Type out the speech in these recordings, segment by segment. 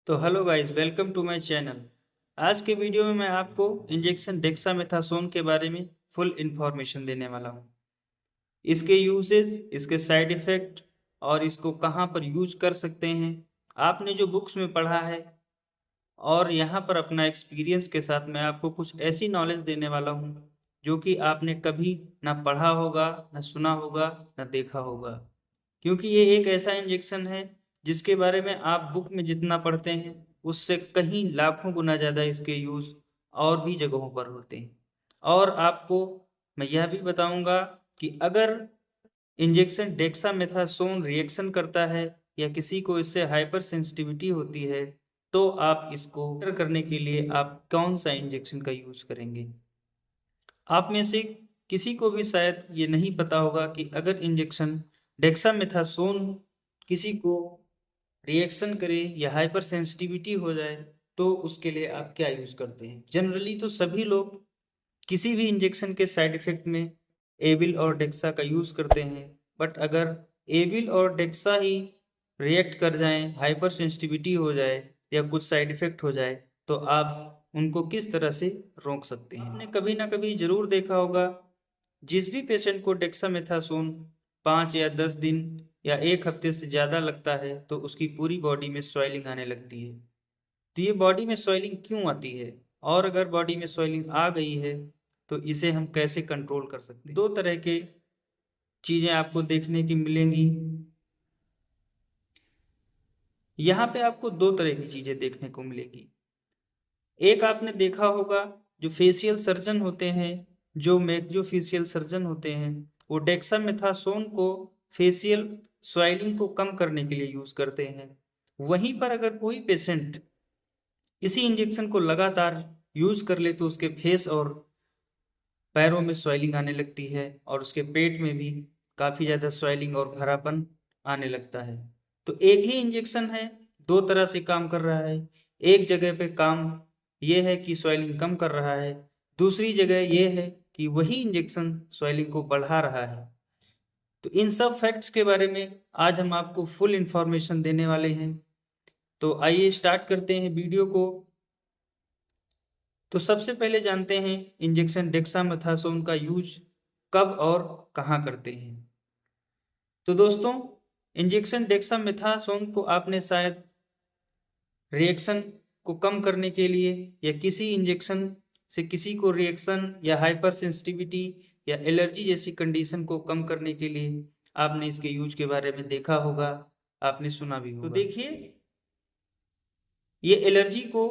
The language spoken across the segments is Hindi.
तो hello guys, welcome to my channel. आज के वीडियो में मैं आपको इंजेक्शन डेक्सामेथासोन के बारे में फुल इंफॉर्मेशन देने वाला हूँ। इसके यूजेस, इसके साइड इफ़ेक्ट और इसको कहाँ पर यूज कर सकते हैं, आपने जो बुक्स में पढ़ा है और यहाँ पर अपना एक्सपीरियंस के साथ मैं आपको कुछ ऐसी नॉलेज देने वाला हूँ जो कि आपने कभी ना पढ़ा होगा, ना सुना होगा, ना देखा होगा। क्योंकि ये एक ऐसा इंजेक्शन है जिसके बारे में आप बुक में जितना पढ़ते हैं उससे कहीं लाखों गुना ज़्यादा इसके यूज़ और भी जगहों पर होते हैं। और आपको मैं यह भी बताऊंगा कि अगर इंजेक्शन डेक्सामेथासोन रिएक्शन करता है या किसी को इससे हाइपर सेंसिटिविटी होती है तो आप इसको करने के लिए आप कौन सा इंजेक्शन का यूज़ करेंगे। आप में से किसी को भी शायद ये नहीं पता होगा कि अगर इंजेक्शन डेक्सामेथासोन किसी को रिएक्शन करे या हाइपर सेंसिटिविटी हो जाए तो उसके लिए आप क्या यूज़ करते हैं। जनरली तो सभी लोग किसी भी इंजेक्शन के साइड इफेक्ट में एविल और डेक्सा का यूज़ करते हैं, बट अगर एविल और डेक्सा ही रिएक्ट कर जाएं, हाइपर सेंसिटिविटी हो जाए या कुछ साइड इफेक्ट हो जाए तो आप उनको किस तरह से रोक सकते हैं। आपने कभी ना कभी ज़रूर देखा होगा, जिस भी पेशेंट को डेक्सामेथासोन 5 या 10 दिन या 1 हफ्ते से ज़्यादा लगता है तो उसकी पूरी बॉडी में स्वेलिंग आने लगती है। तो ये बॉडी में स्वेलिंग क्यों आती है, और अगर बॉडी में स्वेलिंग आ गई है तो इसे हम कैसे कंट्रोल कर सकते हैं। दो तरह के चीज़ें आपको देखने की मिलेंगी। यहाँ पे आपको दो तरह की चीज़ें देखने को मिलेगी। एक आपने देखा होगा, जो फेशियल सर्जन होते हैं, जो मैक्रोफेशियल सर्जन होते हैं, वो डेक्सामेथासोन को फेशियल स्वेलिंग को कम करने के लिए यूज़ करते हैं। वहीं पर अगर कोई पेशेंट इसी इंजेक्शन को लगातार यूज़ कर ले तो उसके फेस और पैरों में स्वेलिंग आने लगती है और उसके पेट में भी काफ़ी ज़्यादा स्वेलिंग और भरापन आने लगता है। तो एक ही इंजेक्शन है, दो तरह से काम कर रहा है। एक जगह पे काम ये है कि स्वेलिंग कम कर रहा है, दूसरी जगह ये है कि वही इंजेक्शन स्वेलिंग को बढ़ा रहा है। तो इन सब फैक्ट्स के बारे में आज हम आपको फुल इंफॉर्मेशन देने वाले हैं। तो आइए स्टार्ट करते हैं वीडियो को। तो सबसे पहले जानते हैं इंजेक्शन डेक्सामेथासोन का यूज कब और कहाँ करते हैं। तो दोस्तों, इंजेक्शन डेक्सामेथासोन को आपने शायद रिएक्शन को कम करने के लिए या किसी इंजेक्शन से किसी को रिएक्शन या हाइपर सेंसिटिविटी या एलर्जी जैसी कंडीशन को कम करने के लिए आपने इसके यूज के बारे में देखा होगा, आपने सुना भी होगा। तो देखिए, ये एलर्जी को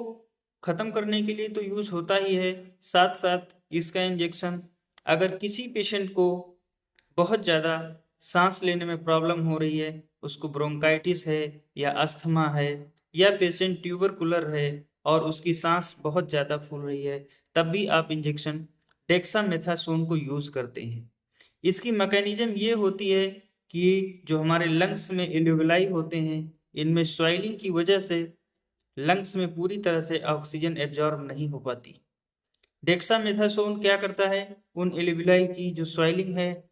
ख़त्म करने के लिए तो यूज़ होता ही है, साथ साथ इसका इंजेक्शन अगर किसी पेशेंट को बहुत ज़्यादा सांस लेने में प्रॉब्लम हो रही है, उसको ब्रोंकाइटिस है या अस्थमा है, या पेशेंट ट्यूबरकुलर है और उसकी सांस बहुत ज़्यादा फूल रही है, तब भी आप इंजेक्शन डेक्सामेथासोन को यूज़ करते हैं। इसकी मैकेनिज्म ये होती है कि जो हमारे लंग्स में एल्वेओलाई होते हैं, इनमें स्वेलिंग की वजह से लंग्स में पूरी तरह से ऑक्सीजन एब्जॉर्ब नहीं हो पाती। डेक्सामेथासोन क्या करता है, उन एल्वेओलाई की जो स्वेलिंग है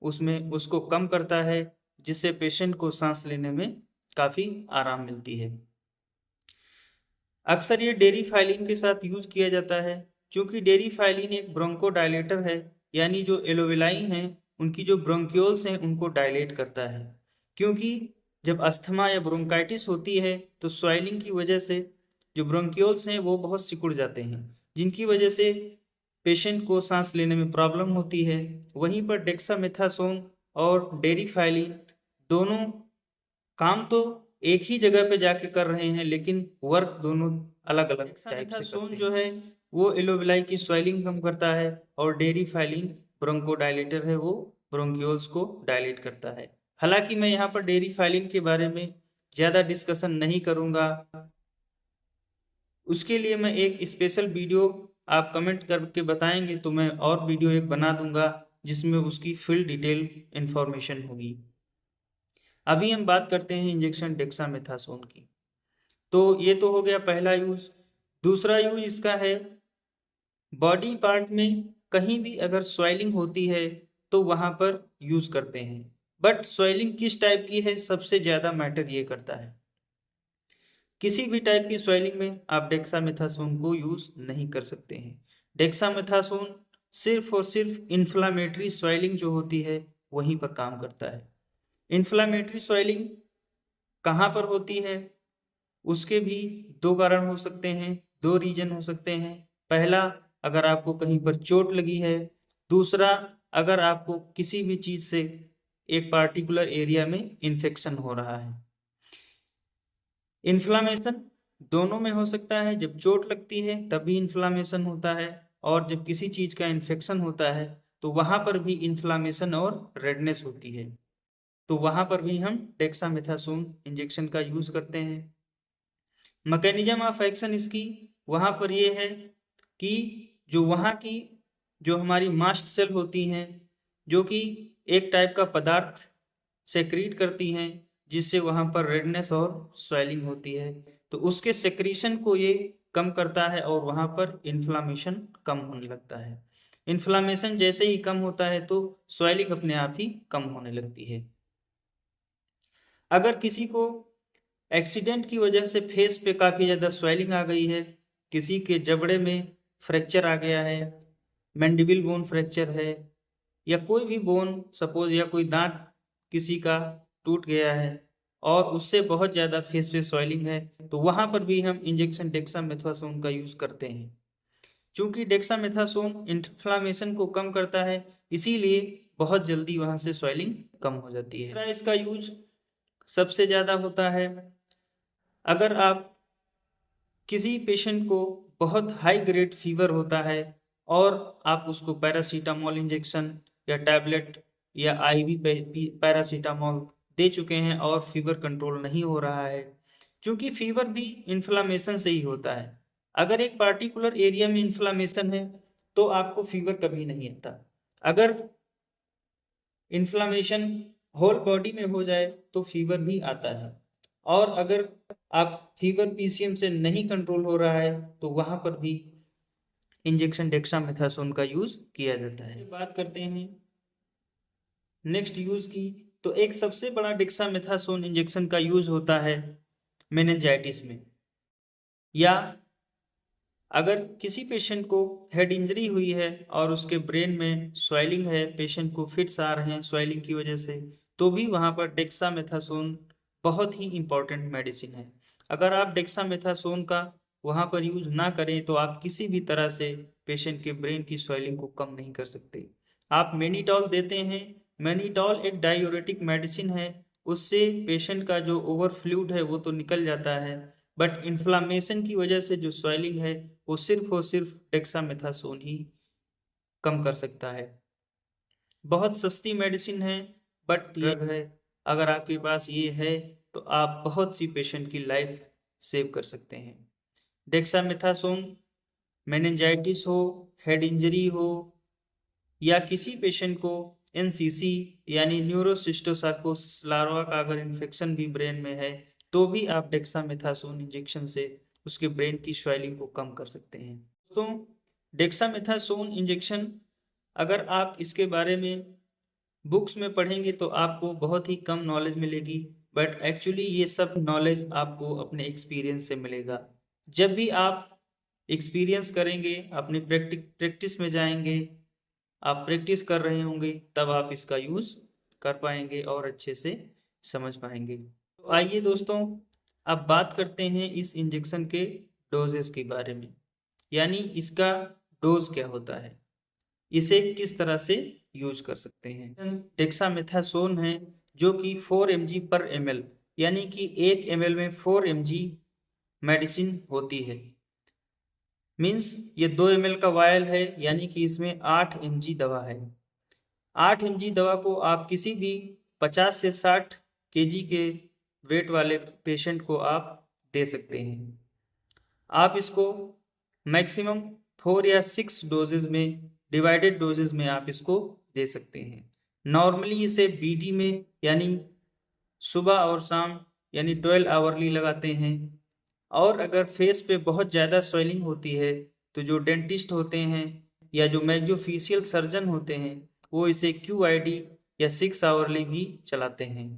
उसमें उसको कम करता है, जिससे पेशेंट को सांस लेने में काफ़ी आराम मिलती है। अक्सर ये डेरिफाइलिन के साथ यूज किया जाता है, क्योंकि डेरिफाइलिन एक ब्रोंकोडायलेटर है, यानी जो एल्वेओलाई हैं उनकी जो ब्रोंक्यूल्स हैं उनको डायलेट करता है। क्योंकि जब अस्थमा या ब्रोंकाइटिस होती है तो स्वेलिंग की वजह से जो ब्रोंक्यूल्स हैं वो बहुत सिकुड़ जाते हैं, जिनकी वजह से पेशेंट को सांस लेने में प्रॉब्लम होती है। वहीं पर डेक्सामेथासोन और डेरिफाइलिन दोनों काम तो एक ही जगह पे जाके कर रहे हैं, लेकिन वर्क दोनों अलग अलग टाइप से डेक्सामेथासोन करते हैं। जो है वो एल्वेओलाई की स्वेलिंग कम करता है और डेरिफाइलिन ब्रोंकोडायलेटर है, वो ब्रोंक्यूल्स को डायलेट करता है। हालांकि मैं यहाँ पर डेरिफाइलिन के बारे में ज़्यादा डिस्कशन नहीं करूँगा, उसके लिए मैं एक स्पेशल वीडियो, आप कमेंट करके बताएंगे तो मैं और वीडियो एक बना दूंगा जिसमें उसकी फुल डिटेल इंफॉर्मेशन होगी। अभी हम बात करते हैं इंजेक्शन डेक्सामेथासोन की। तो ये तो हो गया पहला यूज। दूसरा यूज इसका है, बॉडी पार्ट में कहीं भी अगर स्वेलिंग होती है तो वहां पर यूज करते हैं। बट स्वेलिंग किस टाइप की है सबसे ज्यादा मैटर ये करता है। किसी भी टाइप की स्वेलिंग में आप डेक्सामेथासोन को यूज नहीं कर सकते हैं। डेक्सामेथासोन सिर्फ और सिर्फ इन्फ्लामेटरी स्वेलिंग जो होती है वहीं पर काम करता है। इन्फ्लामेटरी स्वेलिंग कहाँ पर होती है, उसके भी दो कारण हो सकते हैं, दो रीजन हो सकते हैं। पहला, अगर आपको कहीं पर चोट लगी है। दूसरा, अगर आपको किसी भी चीज से एक पार्टिकुलर एरिया में इन्फेक्शन हो रहा है। इन्फ्लामेशन दोनों में हो सकता है, जब चोट लगती है तब भी इन्फ्लामेशन होता है, और जब किसी चीज का इन्फेक्शन होता है तो वहां पर भी इन्फ्लामेशन और रेडनेस होती है। तो वहां पर भी हम डेक्सामेथासोन इंजेक्शन का यूज करते हैं। मैकेनिज्म ऑफ एक्शन इसकी वहां पर ये है कि जो वहां की जो हमारी मास्ट सेल होती हैं, जो कि एक टाइप का पदार्थ सेक्रीट करती हैं जिससे वहां पर रेडनेस और स्वेलिंग होती है, तो उसके सेक्रीशन को ये कम करता है और वहां पर इन्फ्लामेशन कम होने लगता है। इन्फ्लामेशन जैसे ही कम होता है तो स्वेलिंग अपने आप ही कम होने लगती है। अगर किसी को एक्सीडेंट की वजह से फेस पे काफी ज्यादा स्वेलिंग आ गई है, किसी के जबड़े में फ्रैक्चर आ गया है, मैंडिबल बोन फ्रैक्चर है, या कोई भी बोन सपोज, या कोई दांत किसी का टूट गया है और उससे बहुत ज्यादा फेस पे स्वेलिंग है, तो वहां पर भी हम इंजेक्शन डेक्सामेथासोन का यूज करते हैं। क्योंकि डेक्सामेथासोन इन्फ्लामेशन को कम करता है, इसीलिए बहुत जल्दी वहां से स्वेलिंग कम हो जाती है। तीसरा इसका यूज सबसे ज्यादा होता है अगर आप किसी पेशेंट को बहुत हाई ग्रेड फीवर होता है और आप उसको पैरासीटामोल इंजेक्शन या टैबलेट या आईवी पैरासीटामोल दे चुके हैं और फीवर कंट्रोल नहीं हो रहा है, क्योंकि फीवर भी इन्फ्लामेशन से ही होता है। अगर एक पार्टिकुलर एरिया में इन्फ्लामेशन है तो आपको फीवर कभी नहीं आता। अगर इन्फ्लामेशन होल बॉडी में हो जाए तो फीवर भी आता है, और अगर आप फीवर पीसीएम से नहीं कंट्रोल हो रहा है तो वहां पर भी इंजेक्शन डेक्सामेथासोन का यूज किया जाता है। बात करते हैं नेक्स्ट यूज की, तो एक सबसे बड़ा डेक्सामेथासोन इंजेक्शन का यूज होता है मेनिंजाइटिस में, या अगर किसी पेशेंट को हेड इंजरी हुई है और उसके ब्रेन में स्वेलिंग है, पेशेंट को फिट्स आ रहे हैं स्वेलिंग की वजह से, तो भी वहां पर डेक्सामेथासोन बहुत ही इंपॉर्टेंट मेडिसिन है। अगर आप डेक्सामेथासोन का वहां पर यूज ना करें तो आप किसी भी तरह से पेशेंट के ब्रेन की स्वेलिंग को कम नहीं कर सकते। आप मेनिटॉल देते हैं, मेनिटॉल एक डायूरेटिक मेडिसिन है, उससे पेशेंट का जो ओवर फ्लूइड है वो तो निकल जाता है, बट इन्फ्लामेशन की वजह से जो स्वेलिंग है वो सिर्फ और सिर्फ डेक्सामेथासोन ही कम कर सकता है। बहुत सस्ती मेडिसिन है, बट ड्रग है। अगर आपके पास ये है तो आप बहुत सी पेशेंट की लाइफ सेव कर सकते हैं। डेक्सामेथासोन मेनिंजाइटिस हो, हेड इंजरी हो, या किसी पेशेंट को एनसीसी यानी न्यूरोसिस्टोसार्कोसिस लार्वा का अगर इन्फेक्शन भी ब्रेन में है, तो भी आप डेक्सामेथासोन इंजेक्शन से उसके ब्रेन की स्वेलिंग को कम कर सकते हैं। दोस्तों, डेक्सामेथासोन इंजेक्शन अगर आप इसके बारे में बुक्स में पढ़ेंगे तो आपको बहुत ही कम नॉलेज मिलेगी, बट एक्चुअली ये सब नॉलेज आपको अपने एक्सपीरियंस से मिलेगा। जब भी आप एक्सपीरियंस करेंगे, अपनी प्रैक्टिस में जाएंगे, आप प्रैक्टिस कर रहे होंगे, तब आप इसका यूज कर पाएंगे और अच्छे से समझ पाएंगे। तो आइए दोस्तों, अब बात करते हैं इस इंजेक्शन के डोजेस के बारे में, यानी इसका डोज क्या होता है, इसे किस तरह से यूज कर सकते हैं। डेक्सामेथासोन है जो कि 4 mg पर ml, यानी कि 1 ml में 4 mg मेडिसिन होती है। मीन्स ये 2 ml का वायल है, यानी कि इसमें 8 mg दवा है। 8 mg दवा को आप किसी भी 50 से 60 kg के वेट वाले पेशेंट को आप दे सकते हैं। आप इसको मैक्सिमम 4 या 6 डोजेज में, डिवाइडेड डोजेज में आप इसको दे सकते हैं। नॉर्मली इसे बीडी में यानी सुबह और शाम यानी 12 आवरली लगाते हैं। और अगर फेस पे बहुत ज़्यादा स्वेलिंग होती है तो जो डेंटिस्ट होते हैं या जो मैक्सियोफेशियल सर्जन होते हैं वो इसे QID या 6 आवरली भी चलाते हैं,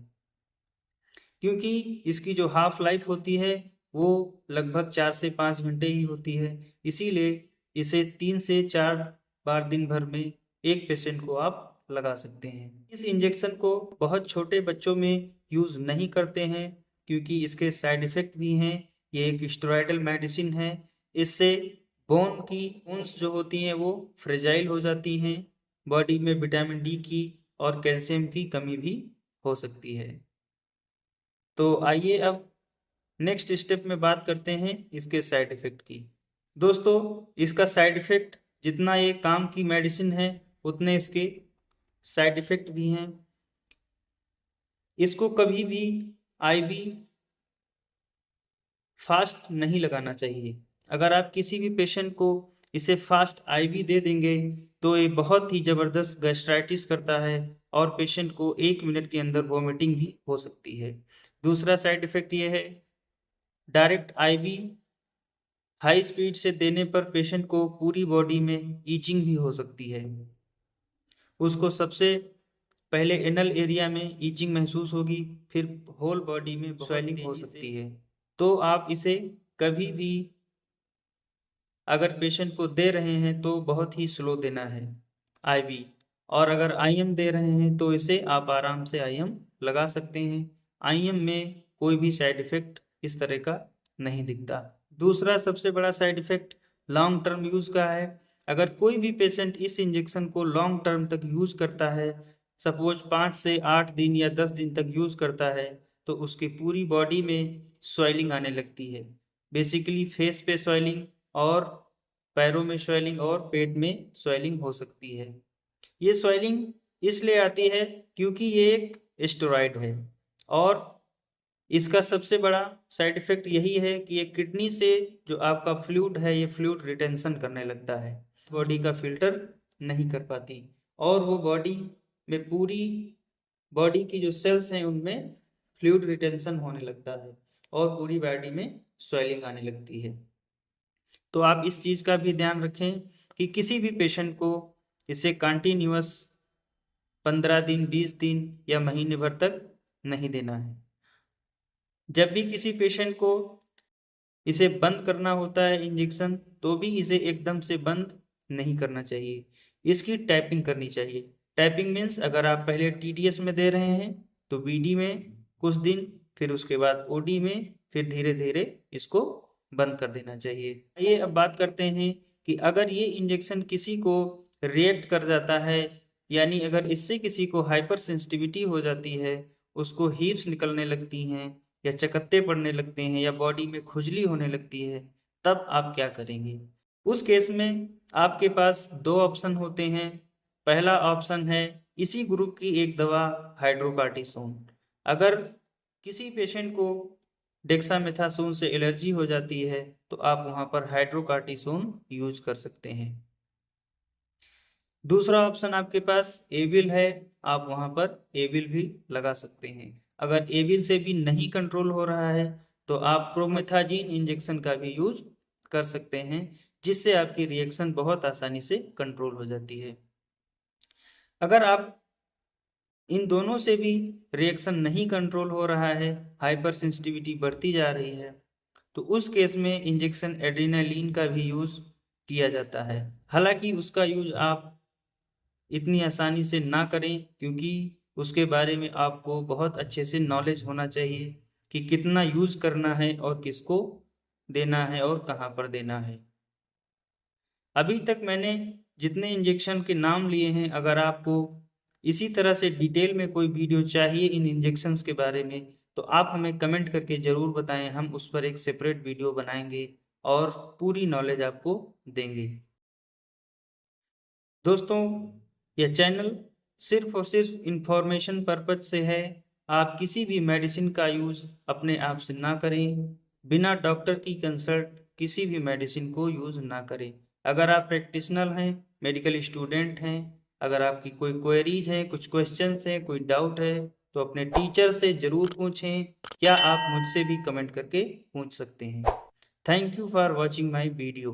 क्योंकि इसकी जो हाफ लाइफ होती है वो लगभग 4 से 5 घंटे ही होती है। इसीलिए इसे 3 से 4 बार दिन भर में एक पेशेंट को आप लगा सकते हैं। इस इंजेक्शन को बहुत छोटे बच्चों में यूज़ नहीं करते हैं क्योंकि इसके साइड इफ़ेक्ट भी हैं। ये एक स्टेरॉयडल मेडिसिन है। इससे बोन्स जो होती हैं वो फ्रेजाइल हो जाती हैं। बॉडी में विटामिन डी की और कैल्शियम की कमी भी हो सकती है। तो आइए अब नेक्स्ट स्टेप में बात करते हैं इसके साइड इफ़ेक्ट की। दोस्तों, इसका साइड इफ़ेक्ट जितना ये काम की मेडिसिन है उतने इसके साइड इफ़ेक्ट भी हैं। इसको कभी भी आईवी फास्ट नहीं लगाना चाहिए। अगर आप किसी भी पेशेंट को इसे फास्ट आईवी दे देंगे तो ये बहुत ही ज़बरदस्त गैस्ट्राइटिस करता है और पेशेंट को 1 मिनट के अंदर वॉमिटिंग भी हो सकती है। दूसरा साइड इफ़ेक्ट ये है, डायरेक्ट आईवी हाई स्पीड से देने पर पेशेंट को पूरी बॉडी में ईचिंग भी हो सकती है। उसको सबसे पहले एनल एरिया में ईचिंग महसूस होगी, फिर होल बॉडी में स्वेलिंग हो सकती है। तो आप इसे कभी भी अगर पेशेंट को दे रहे हैं तो बहुत ही स्लो देना है आईवी, और अगर आईएम दे रहे हैं तो इसे आप आराम से आईएम लगा सकते हैं। आईएम में कोई भी साइड इफ़ेक्ट इस तरह का नहीं दिखता। दूसरा सबसे बड़ा side effect long term use का है। अगर कोई भी पेशेंट इस इंजेक्शन को लॉन्ग टर्म तक यूज़ करता है, सपोज 5 से 8 दिन या 10 दिन तक यूज़ करता है, तो उसकी पूरी बॉडी में स्वेलिंग आने लगती है। बेसिकली फेस पे स्वेलिंग और पैरों में स्वेलिंग और पेट में स्वेलिंग हो सकती है। ये स्वेलिंग इसलिए आती है क्योंकि ये एक स्टेरॉइड है और इसका सबसे बड़ा साइड इफ़ेक्ट यही है कि ये किडनी से जो आपका फ्लूइड है, ये फ्लूइड रिटेंशन करने लगता है। बॉडी का फ़िल्टर नहीं कर पाती और वो बॉडी में पूरी बॉडी की जो सेल्स हैं उनमें फ्लूइड रिटेंशन होने लगता है और पूरी बॉडी में स्वेलिंग आने लगती है। तो आप इस चीज़ का भी ध्यान रखें कि किसी भी पेशेंट को इसे कंटिन्यूअस 15 दिन, 20 दिन या महीने भर तक नहीं देना है। जब भी किसी पेशेंट को इसे बंद करना होता है इंजेक्शन, तो भी इसे एकदम से बंद नहीं करना चाहिए। इसकी टैपिंग करनी चाहिए। टैपिंग मीन्स अगर आप पहले टीडीएस में दे रहे हैं तो बीडी में कुछ दिन, फिर उसके बाद ओडी में, फिर धीरे धीरे इसको बंद कर देना चाहिए। ये अब बात करते हैं कि अगर ये इंजेक्शन किसी को रिएक्ट कर जाता है, यानी अगर इससे किसी को हाइपर सेंसिटिविटी हो जाती है, उसको हीव्स निकलने लगती हैं या चकत्ते पड़ने लगते हैं या बॉडी में खुजली होने लगती है, तब आप क्या करेंगे? उस केस में आपके पास 2 ऑप्शन होते हैं। पहला ऑप्शन है इसी ग्रुप की एक दवा हाइड्रोकार्टिसोन। अगर किसी पेशेंट को डेक्सामेथासोन से एलर्जी हो जाती है तो आप वहाँ पर हाइड्रोकार्टिसोन यूज कर सकते हैं। दूसरा ऑप्शन आपके पास एविल है, आप वहाँ पर एविल भी लगा सकते हैं। अगर एविल से भी नहीं कंट्रोल हो रहा है तो आप प्रोमेथाजीन इंजेक्शन का भी यूज कर सकते हैं, जिससे आपकी रिएक्शन बहुत आसानी से कंट्रोल हो जाती है। अगर आप इन दोनों से भी रिएक्शन नहीं कंट्रोल हो रहा है, हाइपर सेंसिटिविटी बढ़ती जा रही है, तो उस केस में इंजेक्शन एड्रेनालिन का भी यूज़ किया जाता है। हालांकि उसका यूज आप इतनी आसानी से ना करें क्योंकि उसके बारे में आपको बहुत अच्छे से नॉलेज होना चाहिए कि कितना यूज़ करना है और किसको देना है और कहाँ पर देना है। अभी तक मैंने जितने इंजेक्शन के नाम लिए हैं, अगर आपको इसी तरह से डिटेल में कोई वीडियो चाहिए इन इंजेक्शंस के बारे में तो आप हमें कमेंट करके ज़रूर बताएं। हम उस पर एक सेपरेट वीडियो बनाएंगे और पूरी नॉलेज आपको देंगे। दोस्तों, यह चैनल सिर्फ और सिर्फ इंफॉर्मेशन पर्पज से है। आप किसी भी मेडिसिन का यूज़ अपने आप से ना करें, बिना डॉक्टर की कंसल्ट किसी भी मेडिसिन को यूज़ ना करें। अगर आप प्रैक्टिशनर हैं, मेडिकल स्टूडेंट हैं, अगर आपकी कोई क्वेरीज हैं, कुछ क्वेश्चंस हैं, कोई डाउट है, तो अपने टीचर से ज़रूर पूछें या आप मुझसे भी कमेंट करके पूछ सकते हैं। Thank you for watching my video.